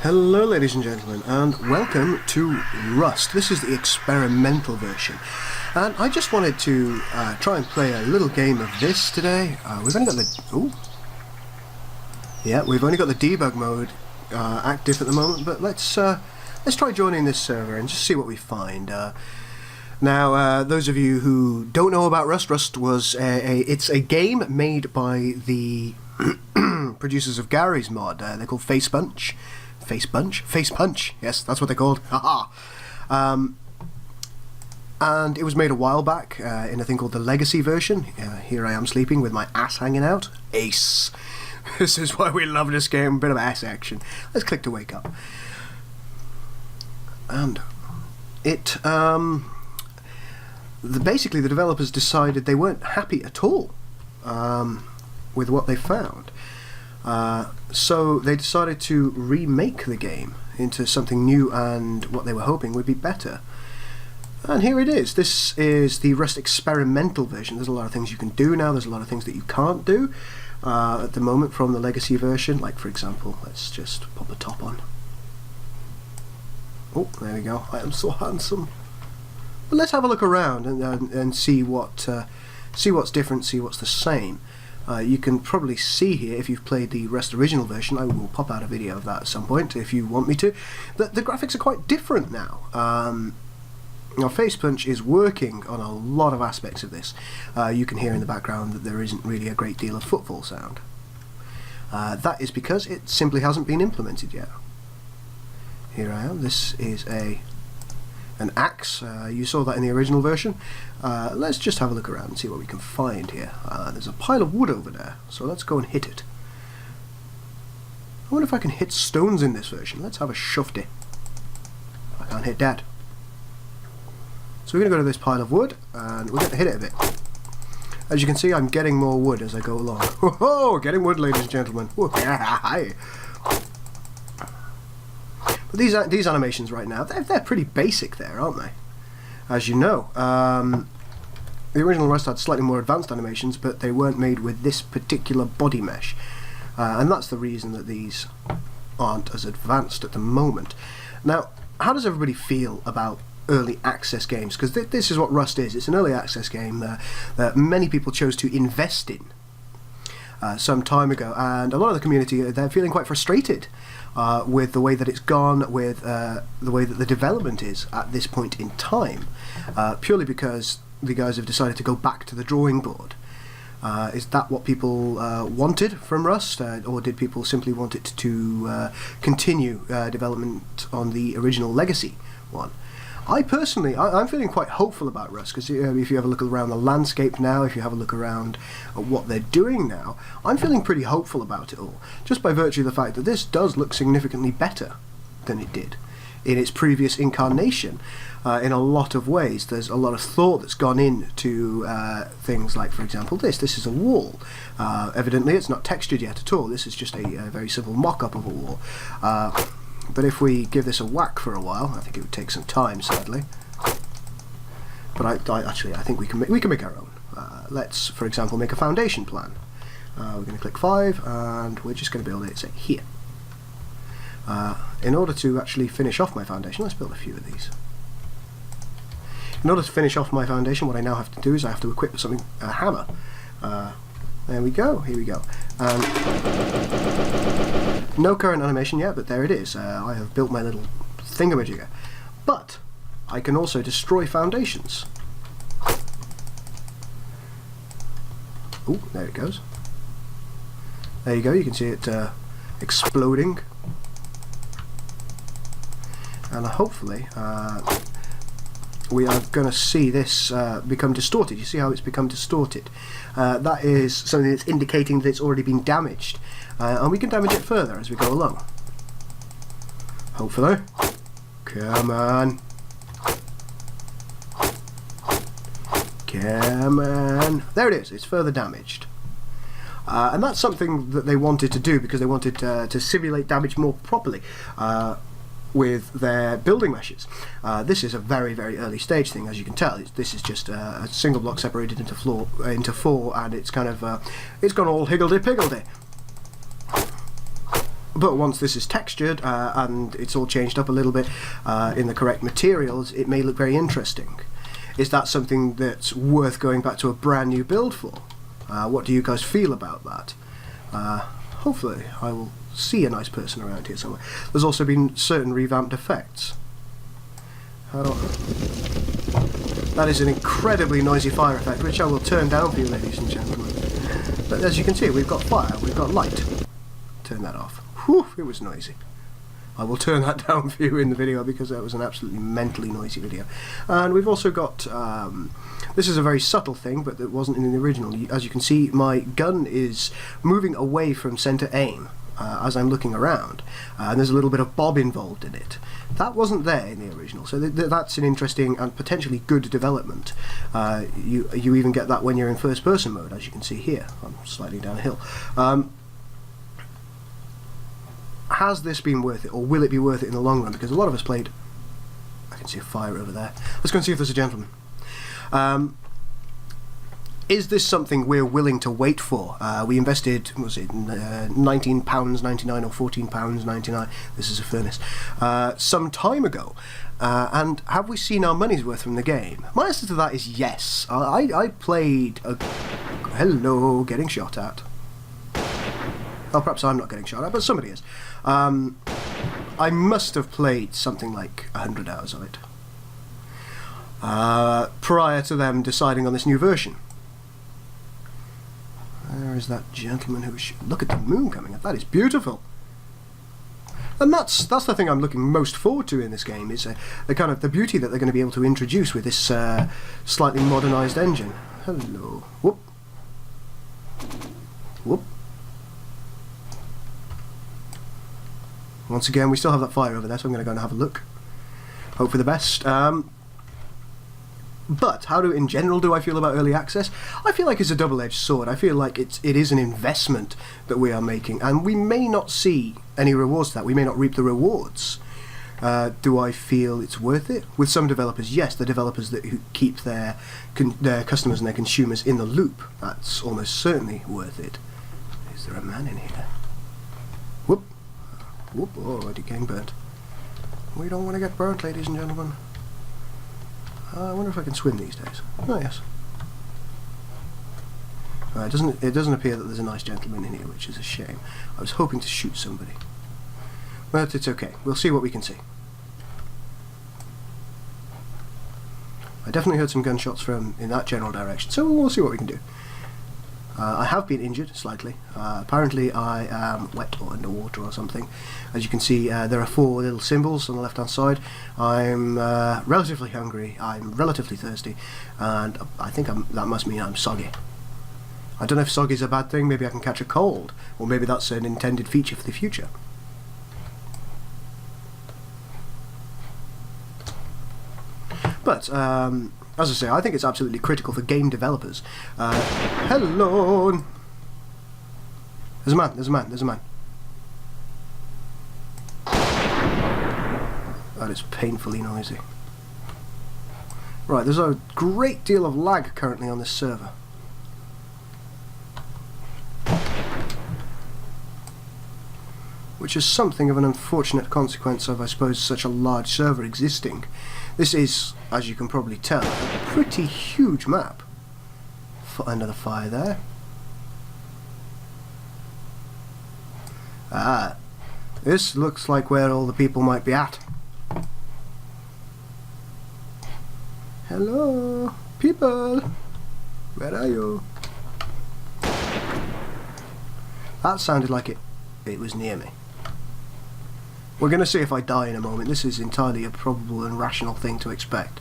Hello ladies and gentlemen, and welcome to Rust. This is the experimental version, and I just wanted to try and play a little game of this today. We've only got we've only got the debug mode active at the moment, but let's try joining this server and just see what we find. Now, those of you who don't know about Rust, Rust was it's a game made by the producers of Gary's mod. They're called Face Punch, yes, that's what they're called. Haha. And it was made a while back in a thing called the Legacy version. Here I am sleeping with my ass hanging out. Ace. This is why we love this game. A bit of ass action. Let's click to wake up. And it basically the developers decided they weren't happy at all with what they found. So they decided to remake the game into something new and what they were hoping would be better. And here it is. This is the Rust experimental version. There's a lot of things you can do now. There's a lot of things that you can't do at the moment from the Legacy version. Like, for example, let's just pop the top on. Oh, there we go. I am so handsome. But let's have a look around and see what's different, see what's the same. You can probably see here, if you've played the Rust original version, I will pop out a video of that at some point if you want me to, that the graphics are quite different now. Now Face Punch is working on a lot of aspects of this. You can hear in the background that there isn't really a great deal of footfall sound. That is because it simply hasn't been implemented yet. Here I am. This is an axe. You saw that in the original version. Let's just have a look around and see what we can find here. There's a pile of wood over there, so let's go and hit it. I wonder if I can hit stones in this version. Let's have a shufty. I can't hit that. So we're going to go to this pile of wood and we're going to hit it a bit. As you can see, I'm getting more wood as I go along. Oh, getting wood, ladies and gentlemen. Hi. But these animations right now, they're pretty basic there, aren't they? As you know, the original Rust had slightly more advanced animations, but they weren't made with this particular body mesh. And that's the reason that these aren't as advanced at the moment. Now, how does everybody feel about early access games? Because this is what Rust is. It's an early access game that many people chose to invest in some time ago, and a lot of the community, they're feeling quite frustrated with the way that it's gone, with the way that the development is at this point in time, purely because the guys have decided to go back to the drawing board. Is that what people wanted from Rust, or did people simply want it to continue development on the original Legacy one? I personally, I'm feeling quite hopeful about Rust, because if you have a look around the landscape now, if you have a look around at what they're doing now, I'm feeling pretty hopeful about it all, just by virtue of the fact that this does look significantly better than it did in its previous incarnation. In a lot of ways, there's a lot of thought that's gone into things like, for example, this is a wall. Evidently it's not textured yet at all. This is just a very simple mock-up of a wall. But if we give this a whack for a while, I think it would take some time, sadly. But I think we can make our own. Let's, for example, make a foundation plan. We're going to click 5, and we're just going to build it, say, here. In order to actually finish off my foundation, let's build a few of these. In order to finish off my foundation, what I now have to do is I have to equip something, a hammer. There we go, here we go. No current animation yet, but there it is. I have built my little thingamajigger. But I can also destroy foundations. Oh, there it goes. There you go, you can see it exploding. And hopefully we are going to see this become distorted. You see how it's become distorted? That is something that's indicating that it's already been damaged. And we can damage it further as we go along. Hopefully. Come on. Come on. There it is. It's further damaged. And that's something that they wanted to do because they wanted to simulate damage more properly. With their building meshes. This is a very, very early stage thing, as you can tell. This is just a single block separated into 4, and it's kind of it's gone all higgledy-piggledy. But once this is textured and it's all changed up a little bit in the correct materials, it may look very interesting. Is that something that's worth going back to a brand new build for? What do you guys feel about that? Hopefully I will see a nice person around here somewhere. There's also been certain revamped effects. That is an incredibly noisy fire effect, which I will turn down for you, ladies and gentlemen. But as you can see, we've got fire, we've got light. Turn that off. Whew, it was noisy. I will turn that down for you in the video because that was an absolutely mentally noisy video. And we've also got, this is a very subtle thing, but it wasn't in the original. As you can see, my gun is moving away from center aim as I'm looking around. And there's a little bit of bob involved in it. That wasn't there in the original, so that's an interesting and potentially good development. You even get that when you're in first person mode, as you can see here. I'm sliding down a hill. Has this been worth it, or will it be worth it in the long run? Because a lot of us played... I can see a fire over there. Let's go and see if there's a gentleman. Is this something we're willing to wait for? We invested, what was it, £19.99 or £14.99, this is a furnace, some time ago. And have we seen our money's worth from the game? My answer to that is yes. I played... Hello, getting shot at. Oh, perhaps I'm not getting shot at, but somebody is. I must have played something like 100 hours of it prior to them deciding on this new version. There is that gentleman who was... Look at the moon coming up. That is beautiful. And that's the thing I'm looking most forward to in this game, is the kind of the beauty that they're going to be able to introduce with this slightly modernised engine. Hello. Whoop. Whoop. Once again, we still have that fire over there, so I'm going to go and have a look. Hope for the best. But how in general do I feel about early access? I feel like it's a double-edged sword. I feel like it is an investment that we are making, and we may not see any rewards to that. We may not reap the rewards. Do I feel it's worth it? With some developers, yes, the developers who keep their customers and their consumers in the loop, that's almost certainly worth it. Is there a man in here? Whoop. Whoop, already getting burnt. We don't want to get burnt, ladies and gentlemen. I wonder if I can swim these days. Oh, yes. It doesn't appear that there's a nice gentleman in here, which is a shame. I was hoping to shoot somebody. But it's okay. We'll see what we can see. I definitely heard some gunshots from in that general direction, so we'll see what we can do. I have been injured slightly. Apparently I am wet or underwater or something. As you can see, there are 4 little symbols on the left hand side. I'm relatively hungry, I'm relatively thirsty, and I think that must mean I'm soggy. I don't know if soggy is a bad thing. Maybe I can catch a cold, or maybe that's an intended feature for the future. But as I say, I think it's absolutely critical for game developers. Hello! There's a man, there's a man, there's a man. That is painfully noisy. Right, there's a great deal of lag currently on this server. Which is something of an unfortunate consequence of, I suppose, such a large server existing. This is, as you can probably tell, a pretty huge map. Another fire there. Ah, this looks like where all the people might be at. Hello, people. Where are you? That sounded like it was near me. We're going to see if I die in a moment. This is entirely a probable and rational thing to expect.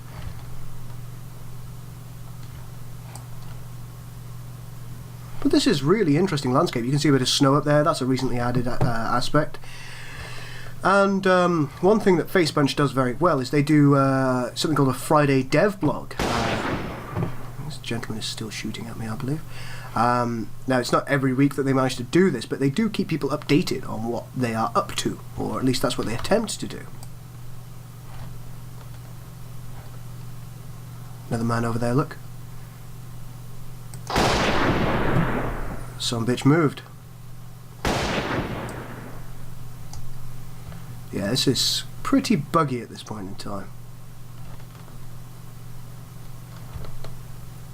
But this is really interesting landscape. You can see a bit of snow up there. That's a recently added aspect. And one thing that Facebunch does very well is they do something called a Friday Dev Blog. This gentleman is still shooting at me, I believe. Now, it's not every week that they manage to do this, but they do keep people updated on what they are up to, or at least that's what they attempt to do. Another man over there, look. Some bitch moved. Yeah, this is pretty buggy at this point in time.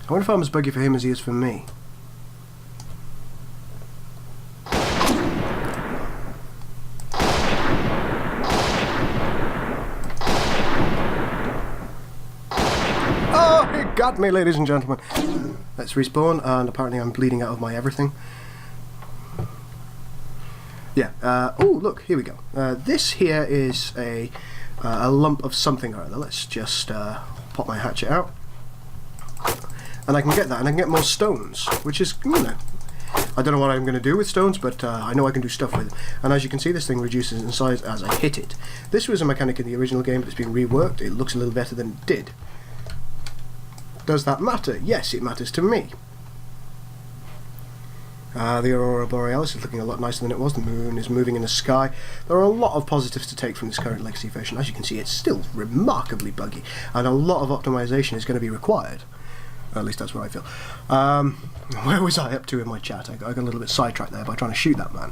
I wonder if I'm as buggy for him as he is for me. Oh, he got me, ladies and gentlemen. Let's respawn, and apparently I'm bleeding out of my everything. Yeah, oh look, here we go. This here is a lump of something or other. Let's just pop my hatchet out. And I can get that, and I can get more stones, which is, you know, I don't know what I'm going to do with stones, but I know I can do stuff with them. And as you can see, this thing reduces in size as I hit it. This was a mechanic in the original game, but it's been reworked. It looks a little better than it did. Does that matter? Yes, it matters to me. The Aurora Borealis is looking a lot nicer than it was. The moon is moving in the sky. There are a lot of positives to take from this current Legacy version. As you can see, it's still remarkably buggy, and a lot of optimization is going to be required. At least that's what I feel. Where was I up to in my chat? I got a little bit sidetracked there by trying to shoot that man.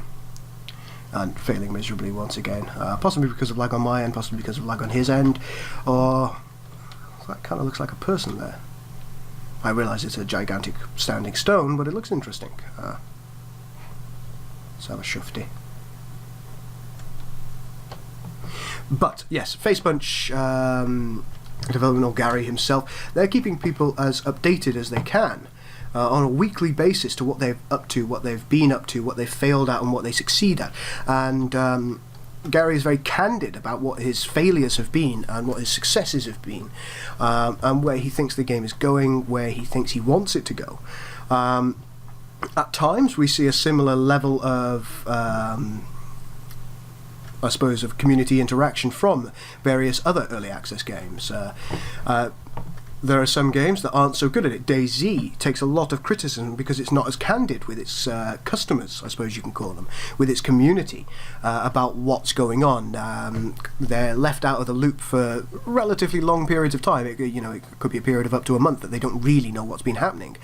And failing miserably once again. Possibly because of lag on my end, possibly because of lag on his end. Or... that kind of looks like a person there. I realise it's a gigantic standing stone, but it looks interesting. Let's have a shufty. But, yes, Facepunch... development, or Gary himself, they're keeping people as updated as they can on a weekly basis to what they're up to, what they've been up to, what they've failed at, and what they succeed at. And Gary is very candid about what his failures have been and what his successes have been, and where he thinks the game is going, where he thinks he wants it to go. At times we see a similar level of I suppose, of community interaction from various other early access games. There are some games that aren't so good at it. DayZ takes a lot of criticism because it's not as candid with its customers, I suppose you can call them, with its community, about what's going on. They're left out of the loop for relatively long periods of time. It could be a period of up to a month that they don't really know what's been happening.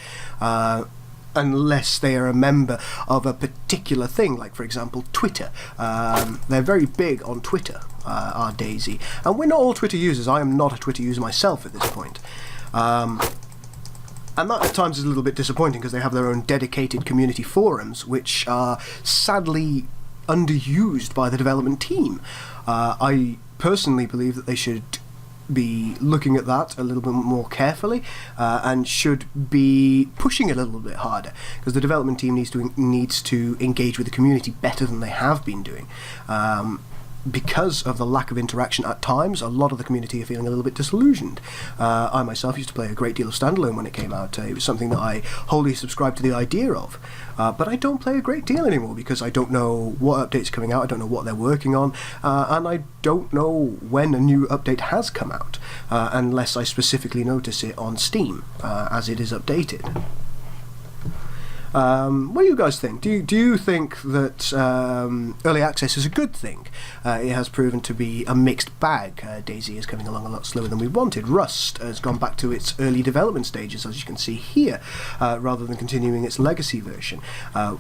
Unless they are a member of a particular thing, like for example Twitter. They're very big on Twitter, are DayZ, and we're not all Twitter users. I am not a Twitter user myself at this point, and that at times is a little bit disappointing because they have their own dedicated community forums, which are sadly underused by the development team. I personally believe that they should be looking at that a little bit more carefully, and should be pushing a little bit harder, because the development team needs to engage with the community better than they have been doing. Because of the lack of interaction at times, a lot of the community are feeling a little bit disillusioned. I myself used to play a great deal of standalone when it came out. It was something that I wholly subscribed to the idea of. But I don't play a great deal anymore because I don't know what update's coming out, I don't know what they're working on, and I don't know when a new update has come out, unless I specifically notice it on Steam, as it is updated. What do you guys think? Do you think that early access is a good thing? It has proven to be a mixed bag. DayZ is coming along a lot slower than we wanted. Rust has gone back to its early development stages, as you can see here, rather than continuing its legacy version.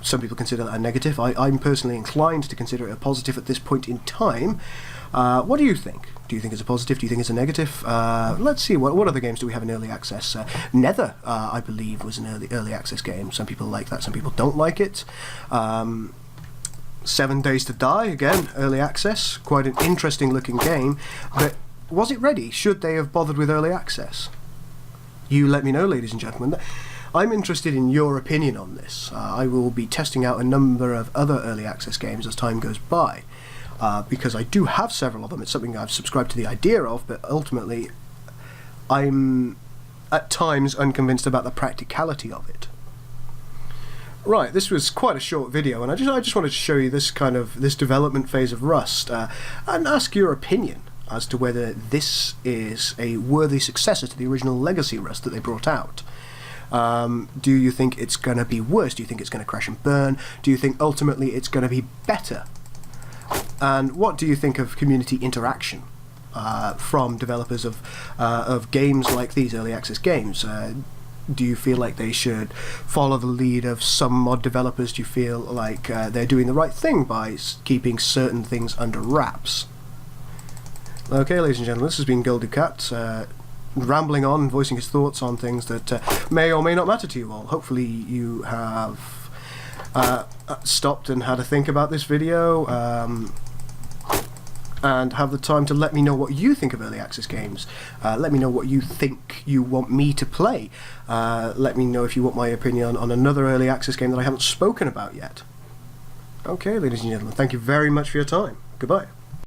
Some people consider that a negative. I'm personally inclined to consider it a positive at this point in time. What do you think? Do you think it's a positive? Do you think it's a negative? Let's see, what other games do we have in early access? Nether, I believe, was an early access game. Some people like that, some people don't like it. 7 Days to Die, again, early access. Quite an interesting looking game. But was it ready? Should they have bothered with early access? You let me know, ladies and gentlemen. I'm interested in your opinion on this. I will be testing out a number of other early access games as time goes by. Because I do have several of them. It's something I've subscribed to the idea of, but ultimately I'm at times unconvinced about the practicality of it. Right, this was quite a short video, and I just wanted to show you this development phase of Rust, and ask your opinion as to whether this is a worthy successor to the original Legacy Rust that they brought out. Do you think it's going to be worse? Do you think it's going to crash and burn? Do you think ultimately it's going to be better? And what do you think of community interaction from developers of games like these early access games? Do you feel like they should follow the lead of some mod developers? Do you feel like they're doing the right thing by keeping certain things under wraps? Okay, ladies and gentlemen, this has been Dukat, rambling on, voicing his thoughts on things that may or may not matter to you all. Hopefully you have stopped and had a think about this video, and have the time to let me know what you think of early access games. Let me know what you think you want me to play. Let me know if you want my opinion on another early access game that I haven't spoken about yet. Okay, ladies and gentlemen, thank you very much for your time. Goodbye.